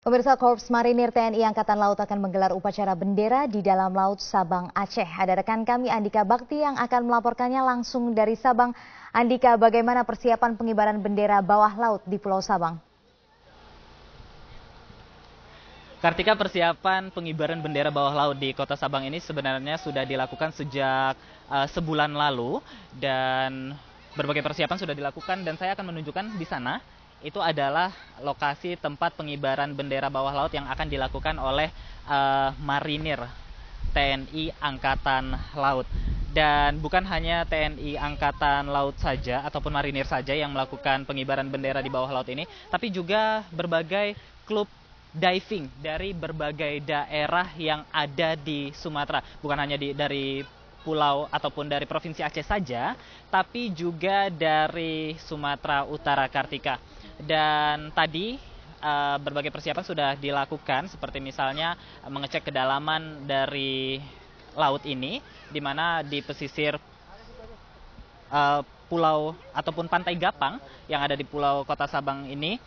Pemirsa, Korps Marinir TNI Angkatan Laut akan menggelar upacara bendera di dalam laut Sabang, Aceh. Ada rekan kami Andika Bakti yang akan melaporkannya langsung dari Sabang. Andika, bagaimana persiapan pengibaran bendera bawah laut di Pulau Sabang? Kartika, persiapan pengibaran bendera bawah laut di Kota Sabang ini sebenarnya sudah dilakukan sejak sebulan lalu dan berbagai persiapan sudah dilakukan, dan saya akan menunjukkan di sana. Itu adalah lokasi tempat pengibaran bendera bawah laut yang akan dilakukan oleh Marinir TNI Angkatan Laut. Dan bukan hanya TNI Angkatan Laut saja ataupun Marinir saja yang melakukan pengibaran bendera di bawah laut ini, tapi juga berbagai klub diving dari berbagai daerah yang ada di Sumatera. Bukan hanya dari pulau ataupun dari Provinsi Aceh saja, tapi juga dari Sumatera Utara, Kartika. Dan tadi berbagai persiapan sudah dilakukan, seperti misalnya mengecek kedalaman dari laut ini, di mana di pesisir pulau ataupun Pantai Gapang yang ada di Pulau Kota Sabang ini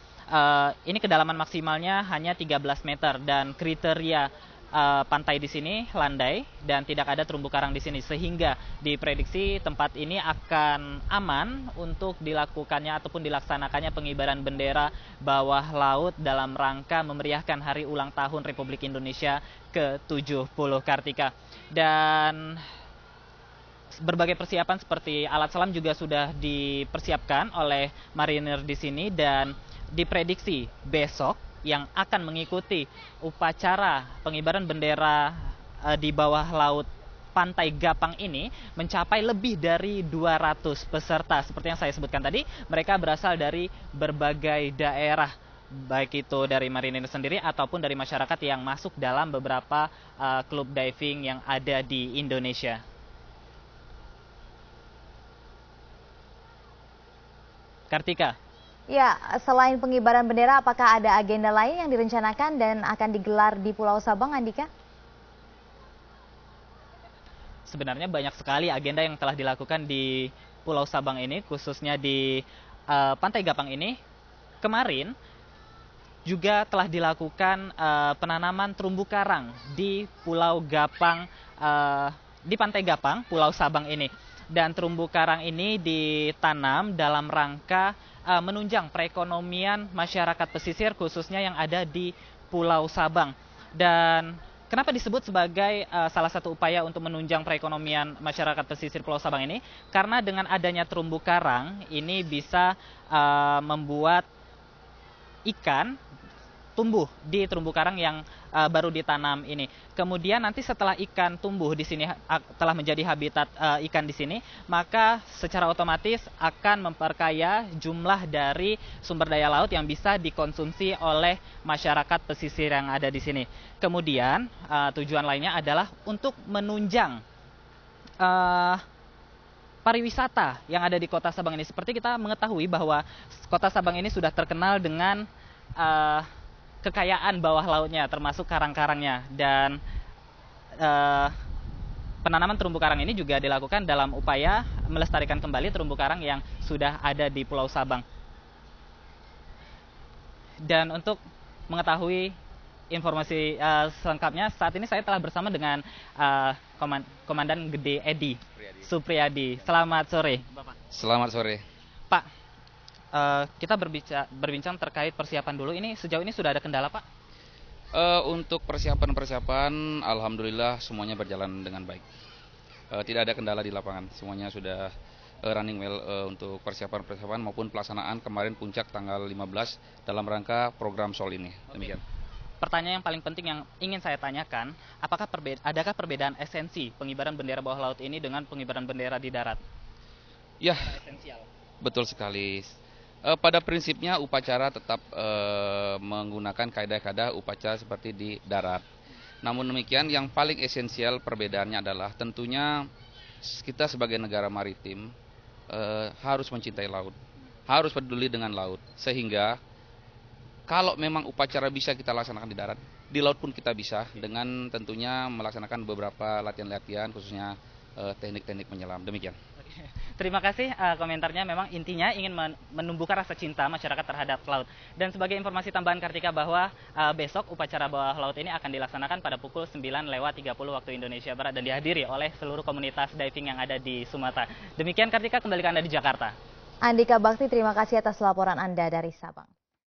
kedalaman maksimalnya hanya 13 meter, dan kriteria pantai di sini landai dan tidak ada terumbu karang di sini, sehingga diprediksi tempat ini akan aman untuk dilakukannya ataupun dilaksanakannya pengibaran bendera bawah laut dalam rangka memeriahkan Hari Ulang Tahun Republik Indonesia ke-70, Kartika. Dan berbagai persiapan seperti alat selam juga sudah dipersiapkan oleh marinir di sini, dan diprediksi besok yang akan mengikuti upacara pengibaran bendera di bawah laut Pantai Gapang ini mencapai lebih dari 200 peserta. Seperti yang saya sebutkan tadi, mereka berasal dari berbagai daerah, baik itu dari marinir sendiri ataupun dari masyarakat yang masuk dalam beberapa klub diving yang ada di Indonesia. Kartika. Ya, selain pengibaran bendera, apakah ada agenda lain yang direncanakan dan akan digelar di Pulau Sabang, Andika? Sebenarnya banyak sekali agenda yang telah dilakukan di Pulau Sabang ini, khususnya di Pantai Gapang ini. Kemarin juga telah dilakukan penanaman terumbu karang di Pulau Gapang, di Pantai Gapang, Pulau Sabang ini. Dan terumbu karang ini ditanam dalam rangka menunjang perekonomian masyarakat pesisir, khususnya yang ada di Pulau Sabang. Dan kenapa disebut sebagai salah satu upaya untuk menunjang perekonomian masyarakat pesisir Pulau Sabang ini? Karena dengan adanya terumbu karang ini bisa membuat ikan tumbuh di terumbu karang yang baru ditanam ini. Kemudian nanti setelah ikan tumbuh di sini, telah menjadi habitat ikan di sini, maka secara otomatis akan memperkaya jumlah dari sumber daya laut yang bisa dikonsumsi oleh masyarakat pesisir yang ada di sini. Kemudian tujuan lainnya adalah untuk menunjang pariwisata yang ada di Kota Sabang ini. Seperti kita mengetahui bahwa Kota Sabang ini sudah terkenal dengan kekayaan bawah lautnya, termasuk karang-karangnya, dan penanaman terumbu karang ini juga dilakukan dalam upaya melestarikan kembali terumbu karang yang sudah ada di Pulau Sabang. Dan untuk mengetahui informasi selengkapnya, saat ini saya telah bersama dengan Komandan Gede Edi Supriyadi. Selamat sore, Bapak. Selamat sore, Pak. Kita berbincang terkait persiapan dulu. Ini sejauh ini sudah ada kendala, Pak? Untuk persiapan, alhamdulillah semuanya berjalan dengan baik. Tidak ada kendala di lapangan, semuanya sudah running well untuk persiapan maupun pelaksanaan kemarin puncak tanggal 15 dalam rangka program SOL ini. Demikian. Pertanyaan yang paling penting yang ingin saya tanyakan, adakah perbedaan esensi pengibaran bendera bawah laut ini dengan pengibaran bendera di darat? Ya, betul sekali. Pada prinsipnya upacara tetap menggunakan kaidah-kaidah upacara seperti di darat. Namun demikian, yang paling esensial perbedaannya adalah tentunya kita sebagai negara maritim harus mencintai laut, harus peduli dengan laut. Sehingga kalau memang upacara bisa kita laksanakan di darat, di laut pun kita bisa, dengan tentunya melaksanakan beberapa latihan-latihan, khususnya teknik-teknik menyelam. Demikian. Terima kasih komentarnya. Memang intinya ingin menumbuhkan rasa cinta masyarakat terhadap laut. Dan sebagai informasi tambahan Kartika bahwa besok upacara bawah laut ini akan dilaksanakan pada pukul 9.30 waktu Indonesia Barat dan dihadiri oleh seluruh komunitas diving yang ada di Sumatera. Demikian Kartika, kembali ke Anda di Jakarta. Andika Bakti, terima kasih atas laporan Anda dari Sabang.